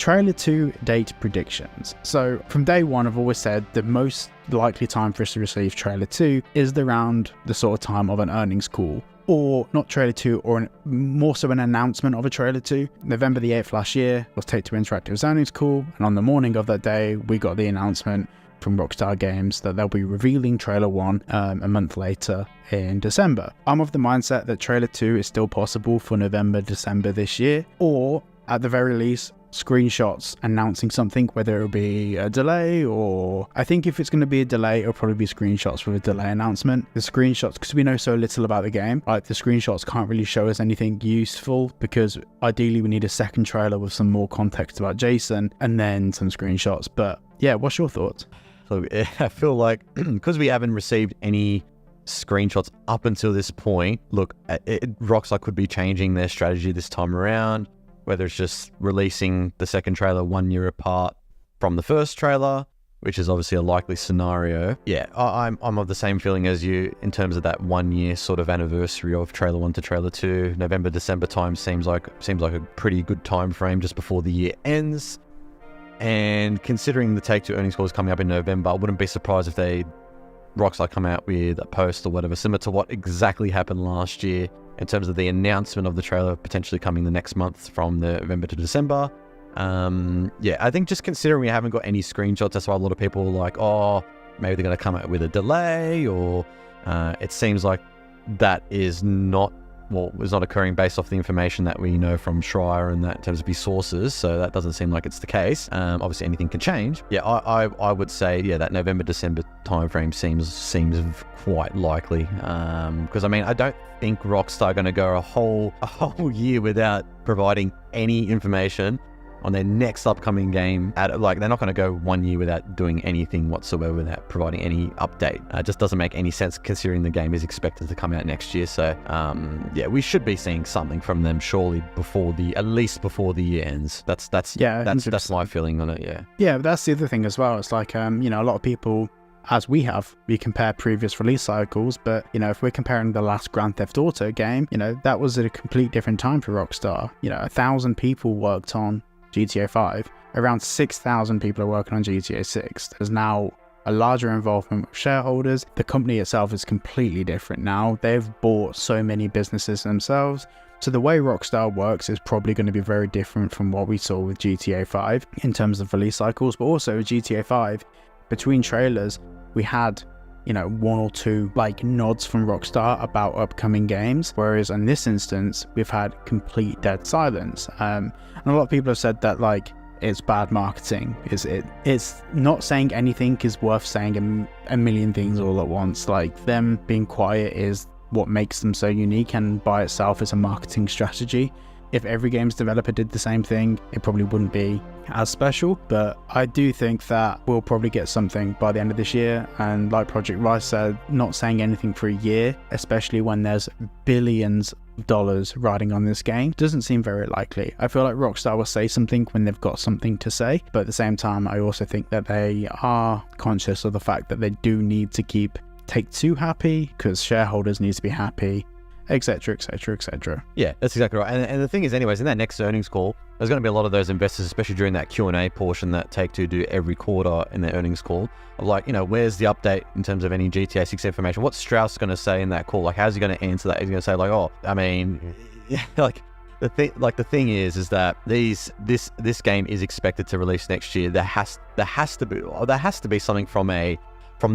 Trailer 2 date predictions. So from day one, I've always said the most likely time for us to receive Trailer 2 is around the sort of time of an earnings call. Or not Trailer 2, or more so an announcement of a Trailer 2. November the 8th last year was Take-Two Interactive's earnings call, and on the morning of that day, we got the announcement from Rockstar Games that they'll be revealing Trailer 1 a month later in December. I'm of the mindset that Trailer 2 is still possible for November, December this year, or at the very least, screenshots announcing something, whether it'll be a delay, or I think if it's going to be a delay, it'll probably be screenshots with a delay announcement. The screenshots, because we know so little about the game, like the screenshots can't really show us anything useful, because ideally we need a second trailer with some more context about Jason and then some screenshots. But yeah, what's your thoughts? So I feel like because we haven't received any screenshots up until this point, look, Rockstar could be changing their strategy this time around, whether it's just releasing the second trailer 1 year apart from the first trailer, which is obviously a likely scenario. Yeah, I'm of the same feeling as you in terms of that 1 year sort of anniversary of Trailer 1 to Trailer 2. November, December time seems like a pretty good time frame just before the year ends. And considering the Take-Two earnings call is coming up in November, I wouldn't be surprised if Rockstar come out with a post or whatever, similar to what exactly happened last year in terms of the announcement of the trailer potentially coming the next month from November to December. Yeah, I think just considering we haven't got any screenshots, that's why a lot of people are like, oh, maybe they're going to come out with a delay, or it seems like that is not occurring based off the information that we know from Schreier and that in terms of his sources, so that doesn't seem like it's the case. Obviously anything can change. Yeah, I would say, yeah, that November, December timeframe seems quite likely, because I mean, I don't think Rockstar are going to go a whole year without providing any information on their next upcoming game. They're not going to go 1 year without doing anything whatsoever, without providing any update. It just doesn't make any sense considering the game is expected to come out next year. So yeah, we should be seeing something from them surely at least before the year ends. That's my feeling on it. Yeah, but that's the other thing as well. It's like a lot of people, as we compare previous release cycles, but if we're comparing the last Grand Theft Auto game, that was at a complete different time for Rockstar. 1,000 people worked on GTA 5, around 6,000 people are working on GTA 6. There's now a larger involvement with shareholders. The company itself is completely different now. They've bought so many businesses themselves. So the way Rockstar works is probably going to be very different from what we saw with GTA 5 in terms of release cycles, but also with GTA 5, between trailers, we had one or two nods from Rockstar about upcoming games, whereas in this instance we've had complete dead silence. And a lot of people have said that it's bad marketing. It's not saying anything is worth saying a million things all at once. Them being quiet is what makes them so unique, and by itself is a marketing strategy. If every game's developer did the same thing, it probably wouldn't be as special. But I do think that we'll probably get something by the end of this year. And like Project Rice said, not saying anything for a year, especially when there's billions of dollars riding on this game, doesn't seem very likely. I feel like Rockstar will say something when they've got something to say. But at the same time, I also think that they are conscious of the fact that they do need to keep Take-Two happy, because shareholders need to be happy, etc, etc, etc. Yeah, that's exactly right. And the thing is, anyways, in that next earnings call, there's going to be a lot of those investors, especially during that Q&A portion that Take-Two do every quarter in their earnings call, of where's the update in terms of any GTA 6 information? What's Strauss going to say in that call? How's he going to answer that? He's going to say the thing is that this game is expected to release next year. There has to be something from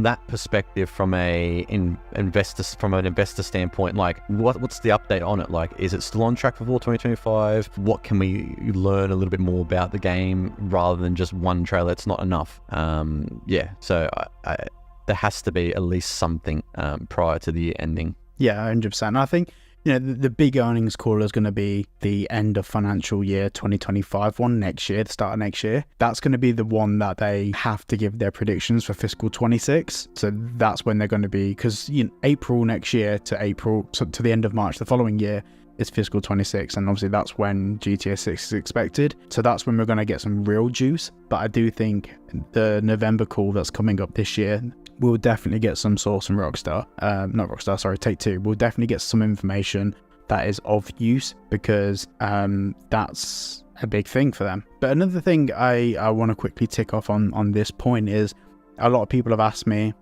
that perspective, from an investor standpoint. What's the update on it? Is it still on track for fall 2025? What can we learn a little bit more about the game rather than just one trailer? It's not enough. So there has to be at least something prior to the ending. Yeah, 100%. I think the big earnings call is going to be the end of financial year 2025 one next year, the start of next year. That's going to be the one that they have to give their predictions for fiscal 26. So that's when they're going to be, because April next year to the end of March the following year is fiscal 26, and obviously that's when GTA 6 is expected. So that's when we're going to get some real juice. But I do think the November call that's coming up this year, we'll definitely get some source from Take-Two. We'll definitely get some information that is of use, because that's a big thing for them. But another thing I want to quickly tick off on this point is, a lot of people have asked me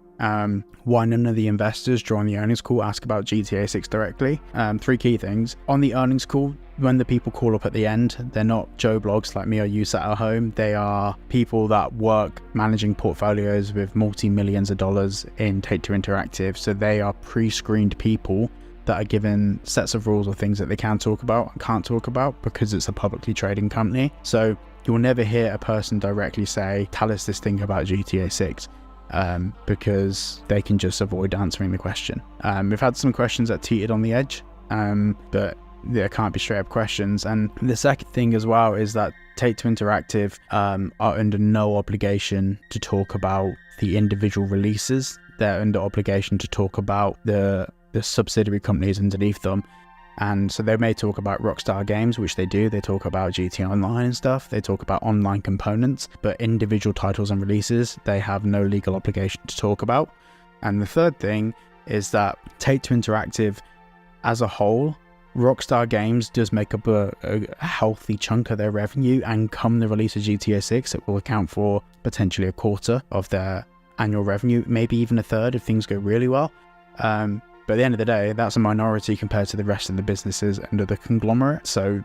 why none of the investors during the earnings call ask about GTA 6 directly. 3 key things. On the earnings call, when the people call up at the end, they're not Joe Blogs like me or you sat at home. They are people that work managing portfolios with multi-millions of dollars in Take-Two Interactive. So they are pre-screened people that are given sets of rules or things that they can talk about and can't talk about, because it's a publicly trading company. So you'll never hear a person directly say, tell us this thing about GTA 6. Because they can just avoid answering the question. We've had some questions that teetered on the edge, but there can't be straight up questions. And the second thing as well is that Take-Two Interactive are under no obligation to talk about the individual releases. They're under obligation to talk about the subsidiary companies underneath them. And so they may talk about Rockstar Games, which they do. They talk about GTA Online and stuff. They talk about online components, but individual titles and releases, they have no legal obligation to talk about. And the third thing is that Take-Two Interactive as a whole, Rockstar Games does make up a healthy chunk of their revenue, and come the release of GTA 6, it will account for potentially a quarter of their annual revenue, maybe even a third if things go really well. But at the end of the day, that's a minority compared to the rest of the businesses under the conglomerate. So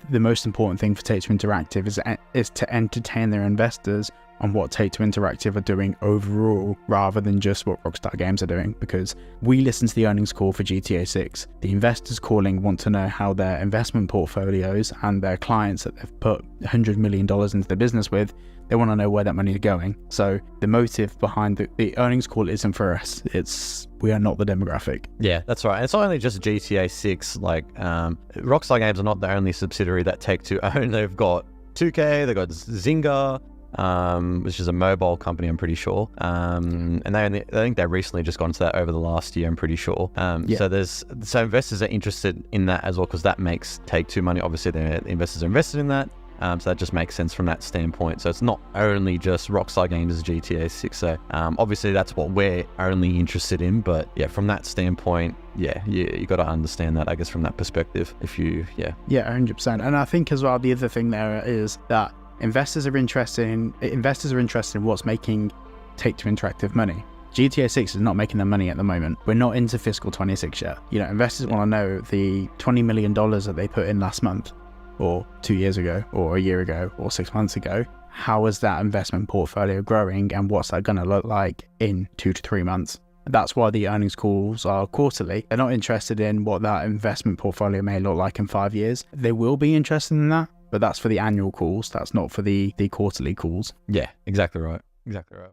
the most important thing for Take-Two Interactive is to entertain their investors on what Take-Two Interactive are doing overall, rather than just what Rockstar Games are doing. Because we listen to the earnings call for GTA 6. The investors calling want to know how their investment portfolios and their clients that they've put $100 million into the business with, they want to know where that money is going. So the motive behind the earnings call isn't for us. We are not the demographic. Yeah, that's right. It's not only just GTA 6. Like, Rockstar Games are not the only subsidiary that Take-Two own. They've got 2K, they've got Zynga, which is a mobile company, I'm pretty sure. And I think they recently just got into that over the last year, I'm pretty sure. So investors are interested in that as well, because that makes Take-Two money. Obviously, the investors are invested in that. So that just makes sense from that standpoint. So it's not only just Rockstar Games' GTA 6. So obviously that's what we're only interested in. But yeah, from that standpoint, you got to understand that, I guess, from that perspective. Yeah, 100%. And I think as well, the other thing there is that investors are interested in what's making Take-Two Interactive money. GTA 6 is not making them money at the moment. We're not into fiscal 26 yet. Investors want to know the $20 million that they put in last month, or 2 years ago, or a year ago, or 6 months ago. How is that investment portfolio growing, and what's that going to look like in 2 to 3 months? That's why the earnings calls are quarterly. They're not interested in what that investment portfolio may look like in 5 years. They will be interested in that, but that's for the annual calls. That's not for the quarterly calls. Yeah, exactly right. Exactly right.